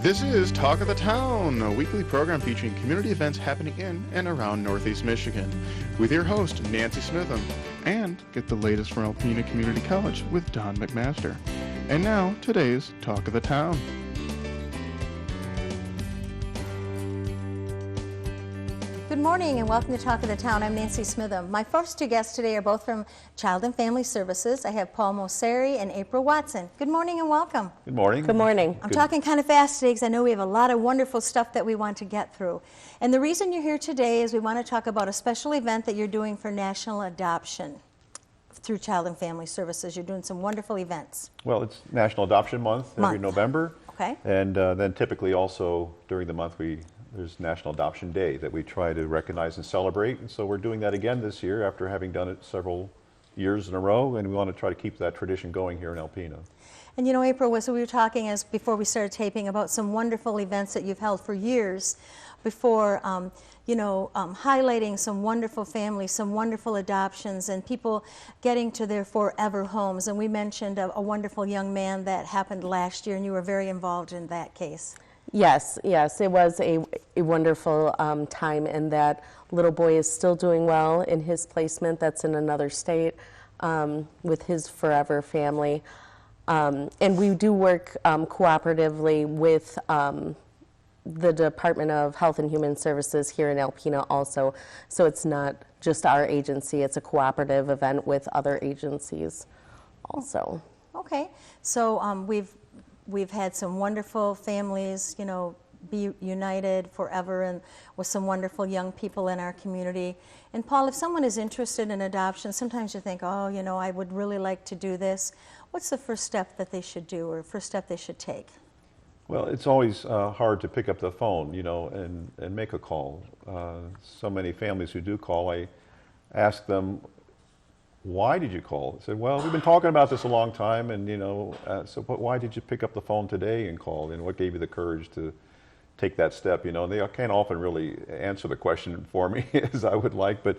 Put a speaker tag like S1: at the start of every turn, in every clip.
S1: This is Talk of the Town, a weekly program featuring community events happening in and around Northeast Michigan, with your host, Nancy Smitham, and get the latest from Alpena Community College with Don McMaster. And now, today's Talk of the Town.
S2: Good morning and welcome to Talk of the Town. I'm Nancy Smitham. My first two guests today are both from Child and Family Services. I have Paul Mosseri and April Watson. Good morning and welcome.
S3: Good morning.
S4: Good morning.
S2: I'm talking kind of fast today because I know we have a lot of wonderful stuff that we want to get through. And the reason you're here today is we want to talk about a special event that you're doing for National Adoption through Child and Family Services. You're doing some wonderful events.
S3: Well, it's National Adoption Month every November.
S2: Okay.
S3: And then typically also during the month there's National Adoption Day that we try to recognize and celebrate. And so we're doing that again this year after having done it several years in a row. And we want to try to keep that tradition going here in Alpena.
S2: And you know, April, so we were talking before we started taping about some wonderful events that you've held for years before, highlighting some wonderful families, some wonderful adoptions, and people getting to their forever homes. And we mentioned a wonderful young man that happened last year, and you were very involved in that case.
S4: Yes, it was a wonderful time, and that little boy is still doing well in his placement. That's in another state with his forever family. And we do work cooperatively with the Department of Health and Human Services here in Alpena also. So it's not just our agency, it's a cooperative event with other agencies also.
S2: Okay, so we've had some wonderful families, be united forever, and with some wonderful young people in our community. And Paul, if someone is interested in adoption, sometimes you think, I would really like to do this. What's the first step that they should do, or first step they should take?
S3: Well, it's always hard to pick up the phone, and make a call. So many families who do call, I ask them, why did you call? I said, well, we've been talking about this a long time, and but why did you pick up the phone today and call? And what gave you the courage to take that step? And they can't often really answer the question for me as I would like, but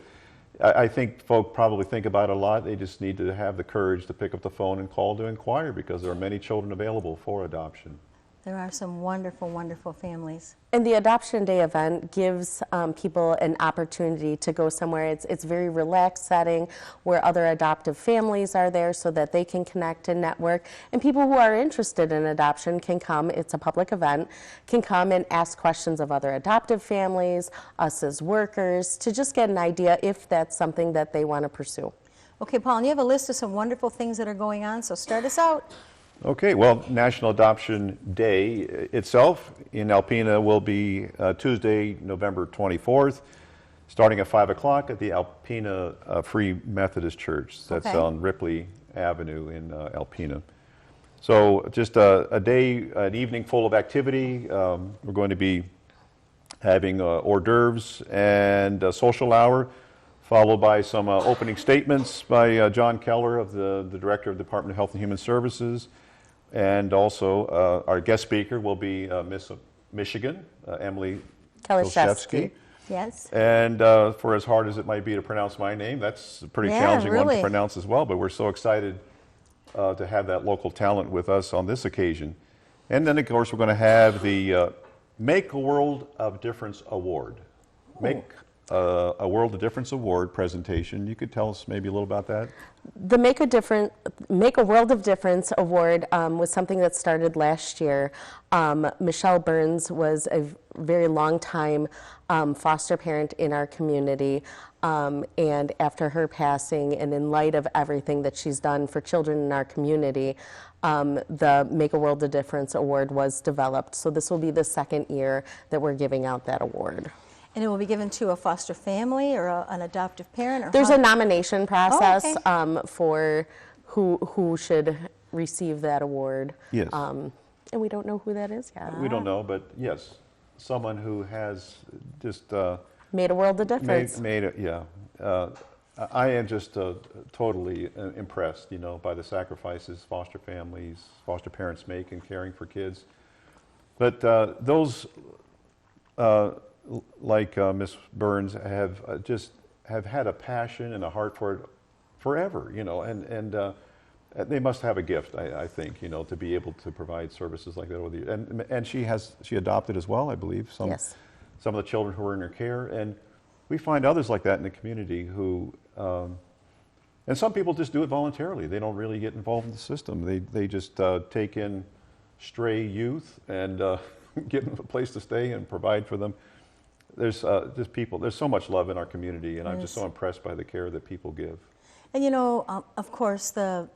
S3: I think folk probably think about it a lot. They just need to have the courage to pick up the phone and call to inquire, because there are many children available for adoption.
S2: There are some wonderful, wonderful families.
S4: And the Adoption Day event gives people an opportunity to go somewhere. It's a very relaxed setting where other adoptive families are there so that they can connect and network. And people who are interested in adoption can come, it's a public event, can come and ask questions of other adoptive families, us as workers, to just get an idea if that's something that they want to pursue.
S2: Okay, Paul, and you have a list of some wonderful things that are going on, so start us out.
S3: Okay, well, National Adoption Day itself in Alpena will be Tuesday, November 24th, starting at 5 o'clock at the Alpena Free Methodist Church. That's on Ripley Avenue in Alpena. So just an evening full of activity. We're going to be having hors d'oeuvres and a social hour, followed by some opening statements by John Keller, of the Director of the Department of Health and Human Services. And also our guest speaker will be Miss Michigan, Emily Kolszewski.
S2: Yes.
S3: And for as hard as it might be to pronounce my name, that's a pretty challenging one to pronounce as well. But we're so excited to have that local talent with us on this occasion. And then, of course, we're going to have the Make a World of Difference Award. Make a World of Difference Award presentation. You could tell us maybe a little about that?
S4: The Make a World of Difference Award was something that started last year. Michelle Burns was a very long time foster parent in our community, and after her passing, and in light of everything that she's done for children in our community, the Make a World of Difference Award was developed. So this will be the second year that we're giving out that award.
S2: And it will be given to a foster family or an adoptive parent? Or
S4: there's a nomination process for who should receive that award.
S3: Yes.
S4: And we don't know who that is yet.
S3: We don't know, but yes, someone who has just
S4: made a world of difference.
S3: I am just totally impressed, by the sacrifices foster families, foster parents make in caring for kids. But those like Miss Burns have had a passion and a heart for it forever, and they must have a gift, I think, to be able to provide services like that over the years. And she adopted as well, I believe, some of the children who were in her care. And we find others like that in the community who, and some people just do it voluntarily. They don't really get involved in the system. They just take in stray youth and give them a place to stay and provide for them. There's there's so much love in our community, and I'm just so impressed by the care that people give.
S2: And of course, the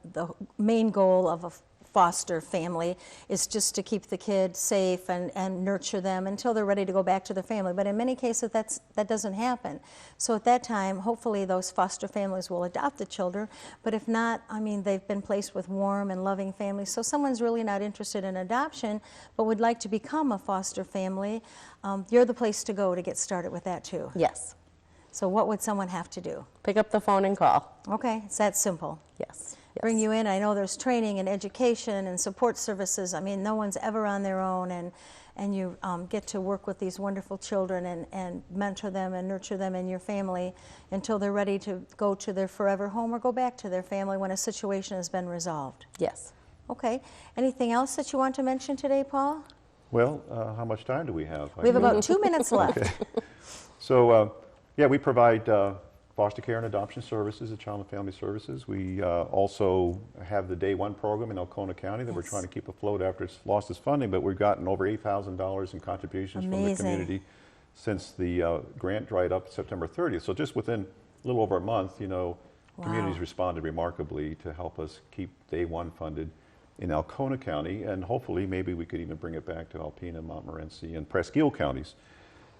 S2: main goal of a foster family is just to keep the kid safe and nurture them until they're ready to go back to their family. But in many cases, that doesn't happen. So at that time, hopefully those foster families will adopt the children. But if not, I mean, they've been placed with warm and loving families. So someone's really not interested in adoption, but would like to become a foster family, you're the place to go to get started with that too.
S4: Yes.
S2: So what would someone have to do?
S4: Pick up the phone and call.
S2: Okay, it's that simple.
S4: Yes.
S2: Bring you in. I know there's training and education and support services. I mean, no one's ever on their own, and you get to work with these wonderful children and mentor them and nurture them in your family until they're ready to go to their forever home or go back to their family when a situation has been resolved.
S4: Yes.
S2: Okay. Anything else that you want to mention today, Paul?
S3: Well, how much time do we have?
S2: We have about 2 minutes left.
S3: Okay. So, we provide foster care and adoption services at Child and Family Services. We also have the Day One program in Alcona County that we're trying to keep afloat after it's lost its funding, but we've gotten over $8,000 in contributions from the community since the grant dried up September 30th. So just within a little over a month, communities responded remarkably to help us keep Day One funded in Alcona County, and hopefully maybe we could even bring it back to Alpena, Montmorency, and Presque counties.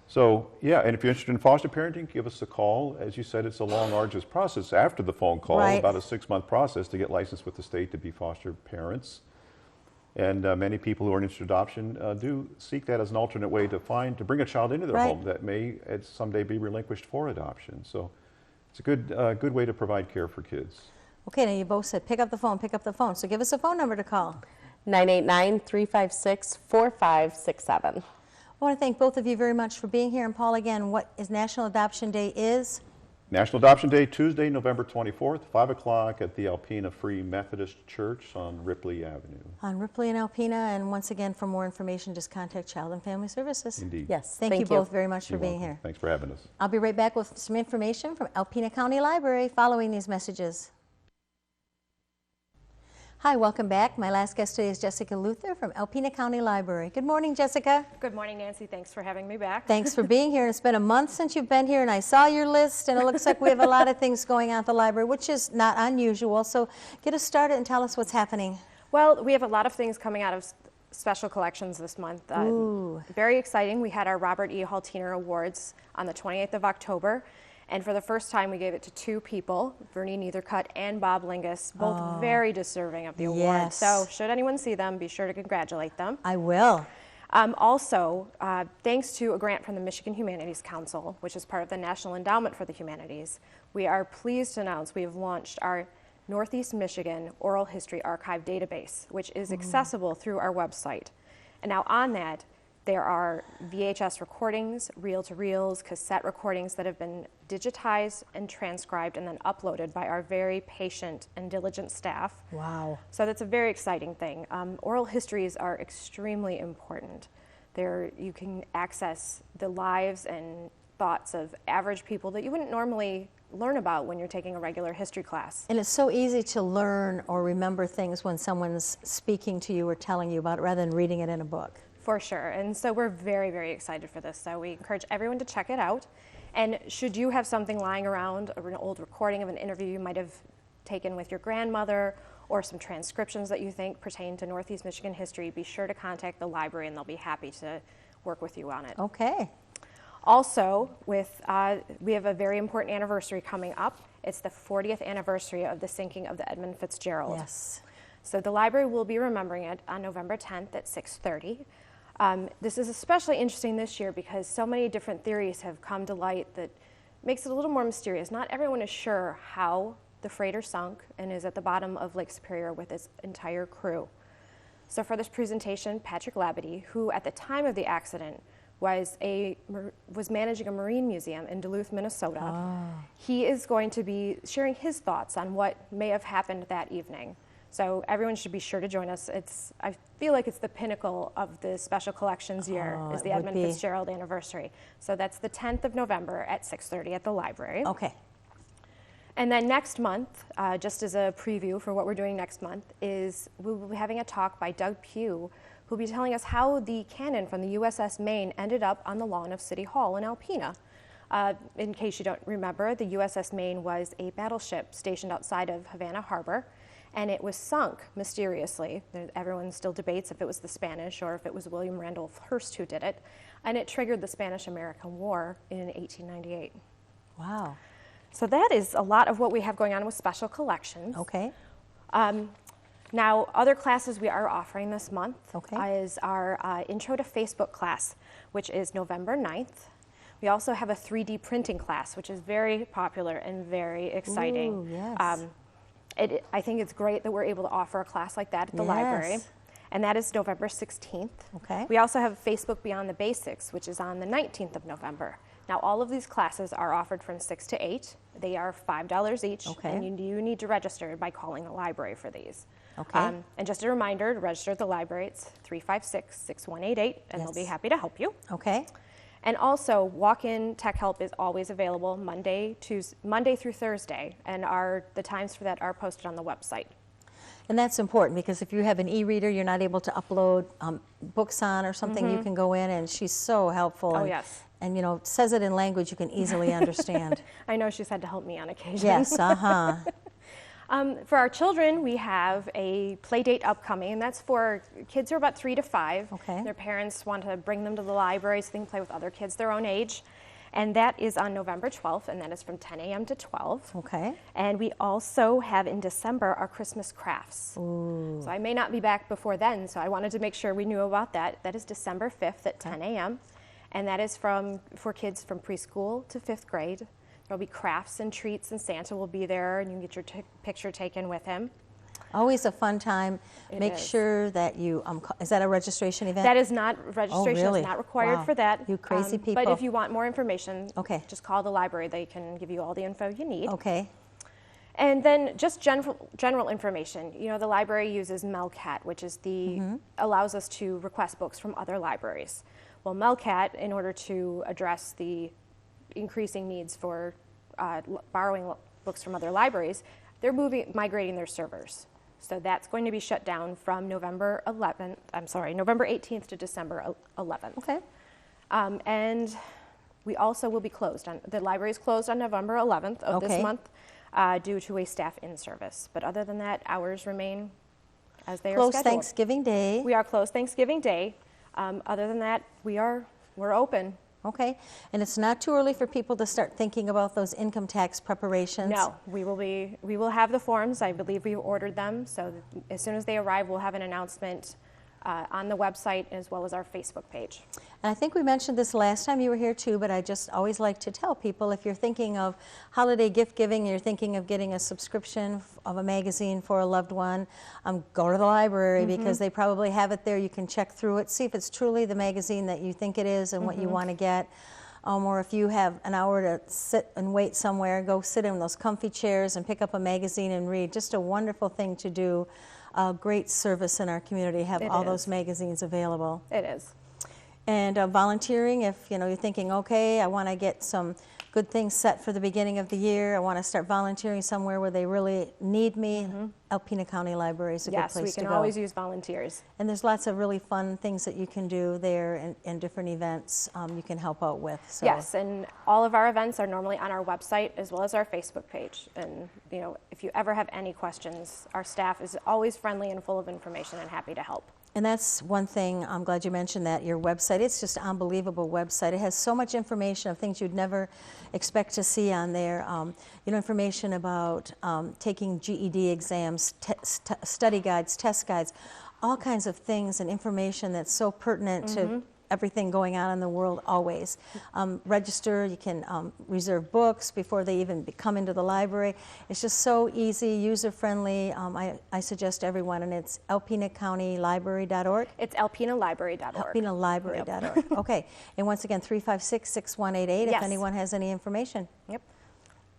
S3: So, and if you're interested in foster parenting, give us a call. As you said, it's a long, arduous process after the phone call, about a 6-month process to get licensed with the state to be foster parents. And many people who are interested in adoption do seek that as an alternate way to bring a child into their home that may someday be relinquished for adoption. So it's a good way to provide care for kids.
S2: Okay, now you both said pick up the phone, pick up the phone. So give us a phone number to call.
S4: 989-356-4567.
S2: I want to thank both of you very much for being here. And Paul, again, what is National Adoption Day is?
S3: National Adoption Day, Tuesday, November 24th, 5 o'clock at the Alpena Free Methodist Church on Ripley Avenue.
S2: On Ripley and Alpena. And once again, for more information, just contact Child and Family Services.
S3: Indeed.
S4: Yes.
S2: Thank you both very much for being here.
S3: Thanks for having us.
S2: I'll be right back with some information from Alpena County Library following these messages. Hi, welcome back. My last guest today is Jessica Luther from Alpena County Library. Good morning, Jessica.
S5: Good morning, Nancy. Thanks for having me back.
S2: Thanks for being here. It's been a month since you've been here, and I saw your list, and it looks like we have a lot of things going on at the library, which is not unusual. So get us started and tell us what's happening.
S5: Well, we have a lot of things coming out of special collections this month. Very exciting. We had our Robert E. Haltiner Awards on the 28th of October. And for the first time, we gave it to 2 people, Vernie Neithercut and Bob Lingus, both very deserving of the award. So should anyone see them, be sure to congratulate them.
S2: I will.
S5: Also, thanks to a grant from the Michigan Humanities Council, which is part of the National Endowment for the Humanities, we are pleased to announce we have launched our Northeast Michigan Oral History Archive database, which is accessible through our website. And now on that, there are VHS recordings, reel-to-reels, cassette recordings that have been digitized and transcribed and then uploaded by our very patient and diligent staff.
S2: Wow.
S5: So that's a very exciting thing. Oral histories are extremely important. You can access the lives and thoughts of average people that you wouldn't normally learn about when you're taking a regular history class.
S2: And it's so easy to learn or remember things when someone's speaking to you or telling you about it rather than reading it in a book.
S5: For sure. And so we're very, very excited for this. So we encourage everyone to check it out. And should you have something lying around, or an old recording of an interview you might have taken with your grandmother, or some transcriptions that you think pertain to Northeast Michigan history, be sure to contact the library and they'll be happy to work with you on it.
S2: Okay.
S5: Also, we have a very important anniversary coming up. It's the 40th anniversary of the sinking of the Edmund Fitzgerald.
S2: Yes.
S5: So the library will be remembering it on November 10th at 6:30. This is especially interesting this year because so many different theories have come to light that makes it a little more mysterious. Not everyone is sure how the freighter sunk and is at the bottom of Lake Superior with its entire crew. So for this presentation, Patrick Labadie, who at the time of the accident was managing a marine museum in Duluth, Minnesota, he is going to be sharing his thoughts on what may have happened that evening. So everyone should be sure to join us. I feel like it's the pinnacle of the Special Collections year, is
S2: it
S5: the
S2: would
S5: Edmund
S2: be.
S5: Fitzgerald anniversary. So that's the 10th of November at 6:30 at the library.
S2: Okay.
S5: And then next month, just as a preview for what we're doing next month, is we'll be having a talk by Doug Pugh, who'll be telling us how the cannon from the USS Maine ended up on the lawn of City Hall in Alpena. In case you don't remember, the USS Maine was a battleship stationed outside of Havana Harbor, and it was sunk mysteriously. Everyone still debates if it was the Spanish or if it was William Randolph Hearst who did it, and it triggered the Spanish-American War in 1898.
S2: Wow.
S5: So that is a lot of what we have going on with Special Collections.
S2: Okay.
S5: Now, other classes we are offering this month
S2: Okay.
S5: is our Intro to Facebook class, which is November 9th. We also have a 3D printing class, which is very popular and very exciting.
S2: Ooh, yes.
S5: I think it's great that we're able to offer a class like that at the
S2: Yes.
S5: library. And that is November 16th.
S2: Okay.
S5: We also have Facebook Beyond the Basics, which is on the 19th of November. Now, all of these classes are offered from 6 to 8. They are $5 each,
S2: Okay.
S5: and you need to register by calling the library for these.
S2: Okay.
S5: And just a reminder, to register at the library, it's 356-6188, and they'll be
S2: Yes.
S5: happy to help you.
S2: Okay.
S5: And also, walk-in tech help is always available Monday through Thursday, and the times for that are posted on the website.
S2: And that's important because if you have an e-reader you're not able to upload books on or something, you can go in and she's so helpful.
S5: Oh,
S2: and,
S5: yes.
S2: And, you know, says it in language you can easily understand.
S5: I know she's had to help me on occasion.
S2: Yes, uh-huh.
S5: For our children, we have a play date upcoming, and that's for kids who are about 3 to 5.
S2: Okay.
S5: Their parents want to bring them to the library so they can play with other kids their own age. And that is on November 12th, and that is from 10 a.m. to 12.
S2: Okay.
S5: And we also have in December our Christmas crafts. So I may not be back before then, so I wanted to make sure we knew about that. That is December 5th at 10 a.m. And that is for kids from preschool to 5th grade. There'll be crafts and treats, and Santa will be there, and you can get your picture taken with him.
S2: Always a fun time.
S5: It
S2: Make
S5: is.
S2: sure that you, is that a registration event?
S5: That is not, registration
S2: really?
S5: is not required
S2: Wow.
S5: for that.
S2: You crazy
S5: But
S2: people.
S5: if you want more information,
S2: Okay.
S5: just call the library. They can give you all the info you need.
S2: Okay.
S5: And then just general information. You know, the library uses Melcat, which is allows us to request books from other libraries. Well, Melcat, in order to address the increasing needs for borrowing books from other libraries, they're migrating their servers. So that's going to be shut down from November 18th to December 11th.
S2: Okay.
S5: And we also will be closed. The library is closed on November 11th of
S2: Okay.
S5: this month due to a staff in-service. But other than that, hours remain as they are
S2: Close
S5: scheduled.
S2: Thanksgiving Day.
S5: We are closed Thanksgiving Day. Other than that, we're open.
S2: Okay. And it's not too early for people to start thinking about those income tax preparations?
S5: No, we will have the forms. I believe we've ordered them. So as soon as they arrive, we'll have an announcement on the website as well as our Facebook page.
S2: And I think we mentioned this last time you were here too, but I just always like to tell people if you're thinking of holiday gift giving and you're thinking of getting a subscription of a magazine for a loved one, go to the library because they probably have it there. You can check through it, see if it's truly the magazine that you think it is and what you want to get. Or if you have an hour to sit and wait somewhere, go sit in those comfy chairs and pick up a magazine and read. Just a wonderful thing to do. A great service in our community, have
S5: It
S2: all
S5: is.
S2: those magazines available.
S5: It is.
S2: And volunteering, if you're thinking, okay, I want to get some good things set for the beginning of the year, I want to start volunteering somewhere where they really need me, Alpena County Library is a good
S5: Yes,
S2: place
S5: we
S2: to
S5: can
S2: go.
S5: always use volunteers.
S2: And there's lots of really fun things that you can do there and different events you can help out with. So.
S5: Yes, and all of our events are normally on our website as well as our Facebook page. And if you ever have any questions, our staff is always friendly and full of information and happy to help.
S2: And that's one thing, I'm glad you mentioned that, your website. It's just an unbelievable website. It has so much information of things you'd never expect to see on there. Information about taking GED exams, study guides, test guides, all kinds of things and information that's so pertinent to everything going on in the world always. Register, you can reserve books before they even come into the library. It's just so easy, user-friendly. I suggest everyone, and it's alpenacountylibrary.org.
S5: It's alpenalibrary.org.
S2: alpenalibrary.org. Okay, and once again, 356-6188 if
S5: Yes.
S2: anyone has any information.
S5: Yep.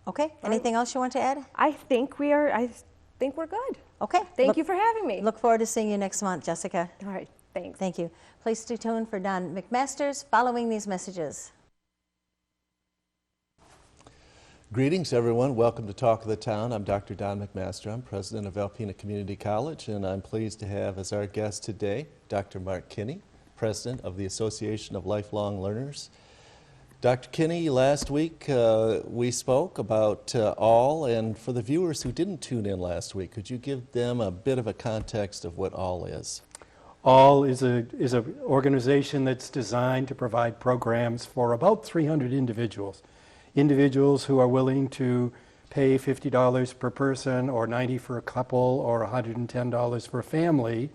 S2: Okay, anything else you want to add?
S5: I think we are. think we're good.
S2: Okay.
S5: Thank you for having me.
S2: Look forward to seeing you next month, Jessica.
S5: All right, thanks.
S2: Thank you. Please stay tuned for Don McMasters following these messages.
S6: Greetings, everyone. Welcome to Talk of the Town. I'm Dr. Don McMaster. I'm president of Alpena Community College, and I'm pleased to have as our guest today Dr. Mark Kinney, president of the Association of Lifelong Learners. Dr. Kinney, last week we spoke about ALL, and for the viewers who didn't tune in last week, could you give them a bit of a context of what ALL is?
S7: ALL is an organization that's designed to provide programs for about 300 individuals who are willing to pay $50 per person or $90 for a couple or $110 for a family.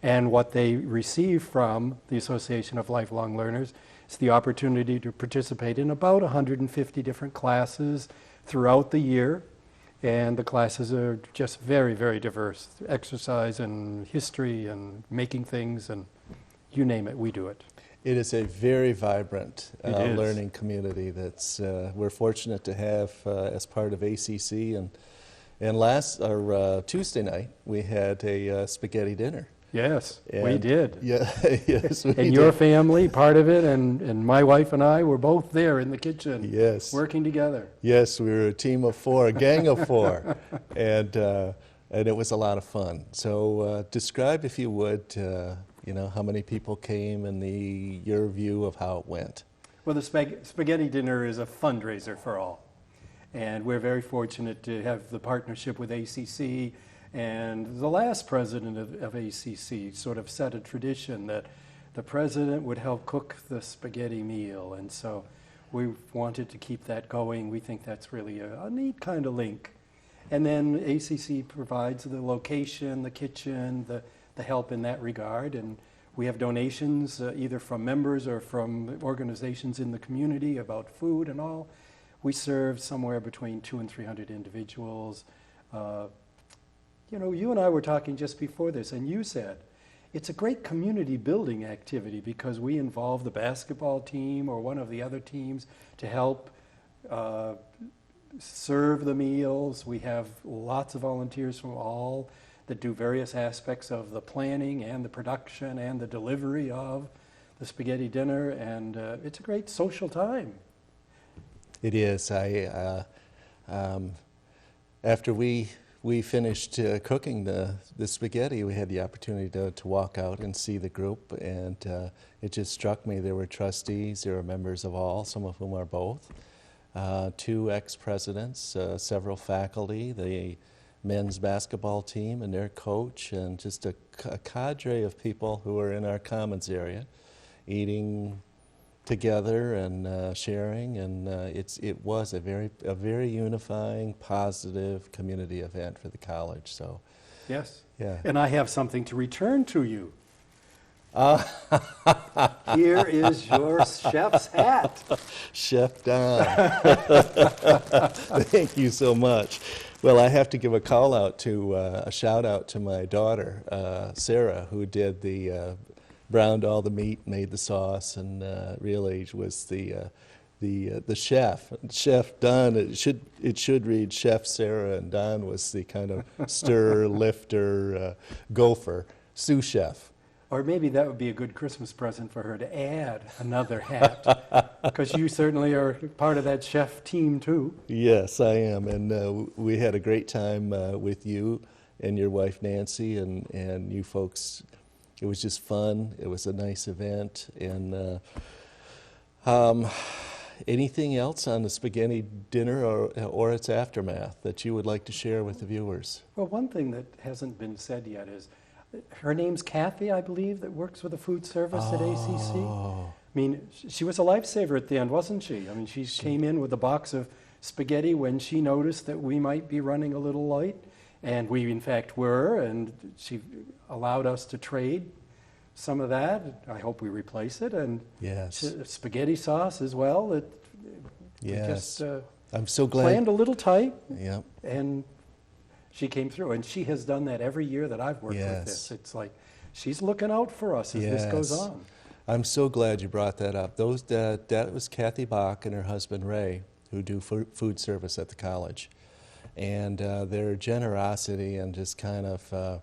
S7: And what they receive from the Association of Lifelong Learners is the opportunity to participate in about 150 different classes throughout the year. And the classes are just very, very diverse. Exercise and history and making things and you name it, we do it.
S6: It is a very vibrant
S7: It is.
S6: learning community that's we're fortunate to have as part of ACC. And Tuesday night we had a spaghetti dinner.
S7: Yes, we
S6: And-
S7: did.
S6: Yeah, yes, we
S7: And your
S6: did.
S7: family, part of it, and my wife and I were both there in the kitchen,
S6: Yes.
S7: working together.
S6: Yes, we were a team of four, a gang of four, and it was a lot of fun. So describe, if you would, how many people came and your view of how it went.
S7: Well, the spaghetti dinner is a fundraiser for ALL. And we're very fortunate to have the partnership with ACC. And the last president of ACC sort of set a tradition that the president would help cook the spaghetti meal. And so we wanted to keep that going. We think that's really a neat kind of link. And then ACC provides the location, the kitchen, the help in that regard. And we have donations either from members or from organizations in the community about food and all. We serve somewhere between 200 and 300 individuals. You and I were talking just before this, and you said it's a great community building activity because we involve the basketball team or one of the other teams to help serve the meals. We have lots of volunteers from ALL that do various aspects of the planning and the production and the delivery of the spaghetti dinner, and it's a great social time.
S6: It is. After we finished cooking the spaghetti, we had the opportunity to walk out and see the group, and it just struck me there were trustees, there were members of ALL, some of whom are both, 2 ex-presidents, several faculty, the men's basketball team and their coach, and just a cadre of people who are in our commons area eating together and sharing, and it was a very unifying, positive community event for the college. So,
S7: Yes.
S6: yeah.
S7: And I have something to return to you. Here is your chef's hat.
S6: Chef Don. Thank you so much. Well, I have to give a shout out to my daughter, Sarah, who did browned all the meat, made the sauce, and really was the chef. Chef Don. It should read Chef Sarah, and Don was the kind of stir, lifter, gopher, sous chef.
S7: Or maybe that would be a good Christmas present for her to add another hat, because you certainly are part of that chef team too.
S6: Yes, I am, and we had a great time with you and your wife Nancy and you folks. It was just fun. It was a nice event, and anything else on the spaghetti dinner or its aftermath that you would like to share with the viewers?
S7: Well, one thing that hasn't been said yet is her name's Kathy, I believe, that works with the food service at ACC. I mean, she was a lifesaver at the end, wasn't she? I mean, she came in with a box of spaghetti when she noticed that we might be running a little light, and we in fact were, and she allowed us to trade some of that. I hope we replace it, and
S6: Yes.
S7: spaghetti sauce as well. We
S6: Yes.
S7: just
S6: I'm so glad.
S7: planned a little tight,
S6: Yeah.
S7: and she came through, and she has done that every year that I've worked with
S6: Yes.
S7: this. It's like she's looking out for us as this goes
S6: Yes.
S7: on.
S6: I'm so glad you brought that up. That was Kathy Bach and her husband Ray, who do food service at the college. And their generosity and just kind of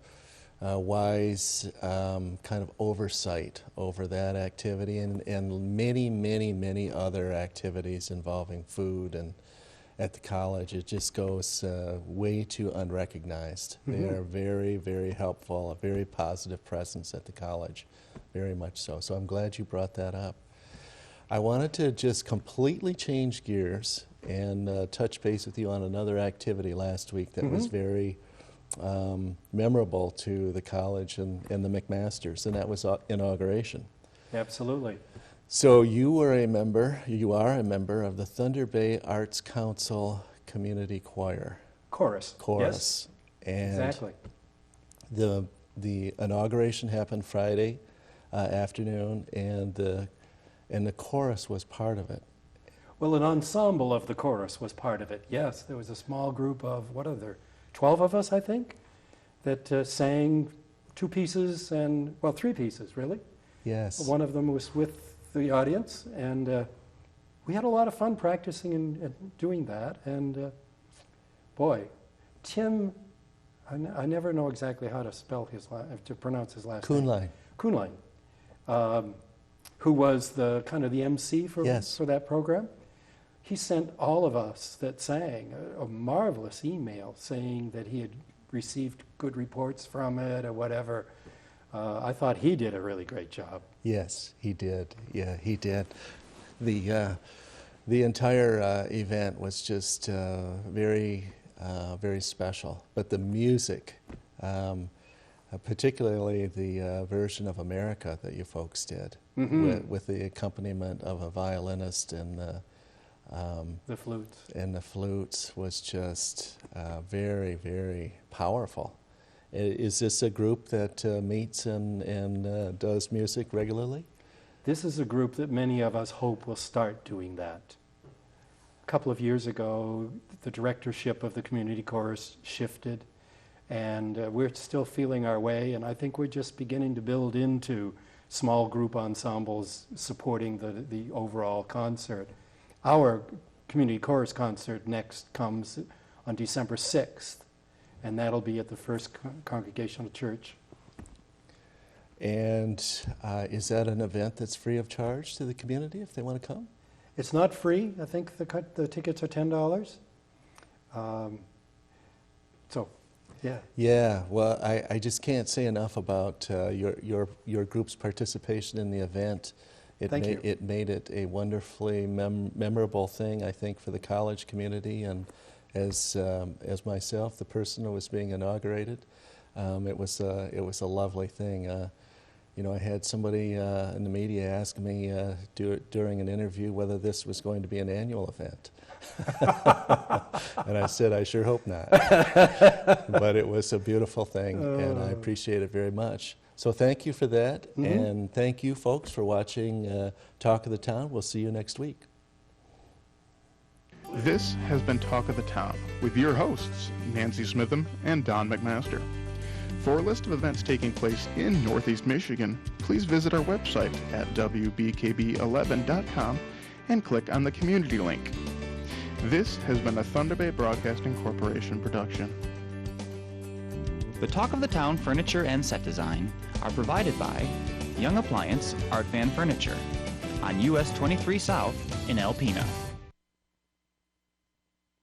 S6: wise kind of oversight over that activity and many, many, many other activities involving food and at the college, it just goes way too unrecognized. They are very, very helpful, a very positive presence at the college, very much so. So I'm glad you brought that up. I wanted to just completely change gears and touch base with you on another activity last week that was very memorable to the college and the McMasters, and that was inauguration.
S7: Absolutely.
S6: So you are a member of the Thunder Bay Arts Council Community Choir.
S7: Chorus.
S6: Chorus.
S7: Yes.
S6: And
S7: Exactly.
S6: the inauguration happened Friday afternoon, and the chorus was part of it.
S7: Well, an ensemble of the chorus was part of it. Yes, there was a small group of, 12 of us, I think, that sang 2 pieces and, 3 pieces, really.
S6: Yes.
S7: One of them was with the audience, and we had a lot of fun practicing and doing that. And boy, Tim, I never know exactly how to spell to pronounce his last name.
S6: Kuhnlein.
S7: Kuhnlein, who was the kind of the MC for that program. He sent all of us that sang a marvelous email saying that he had received good reports from it or whatever. I thought he did a really great job.
S6: Yes, he did. Yeah, he did. The entire event was just very, very special. But the music, particularly the version of America that you folks did, with the accompaniment of a violinist and
S7: the flutes.
S6: And the flutes was just very, very powerful. Is this a group that meets and does music regularly?
S7: This is a group that many of us hope will start doing that. A couple of years ago, the directorship of the community chorus shifted, and we're still feeling our way, and I think we're just beginning to build into small group ensembles supporting the overall concert. Our community chorus concert next comes on December 6th. And that'll be at the First Congregational Church.
S6: And is that an event that's free of charge to the community if they want to come?
S7: It's not free. I think the tickets are $10.
S6: Yeah. Well, I just can't say enough about your group's participation in the event. It made it a wonderfully memorable thing, I think, for the college community and. As myself, the person who was being inaugurated, it was a lovely thing. I had somebody in the media ask me during an interview whether this was going to be an annual event, and I said I sure hope not. But it was a beautiful thing, and I appreciate it very much. So thank you for that, and thank you folks for watching Talk of the Town. We'll see you next week.
S1: This has been Talk of the Town with your hosts, Nancy Smitham and Don McMaster. For a list of events taking place in Northeast Michigan, please visit our website at wbkb11.com and click on the community link. This has been a Thunder Bay Broadcasting Corporation production.
S8: The Talk of the Town furniture and set design are provided by Young Appliance Art Van Furniture on US 23 South in Alpena.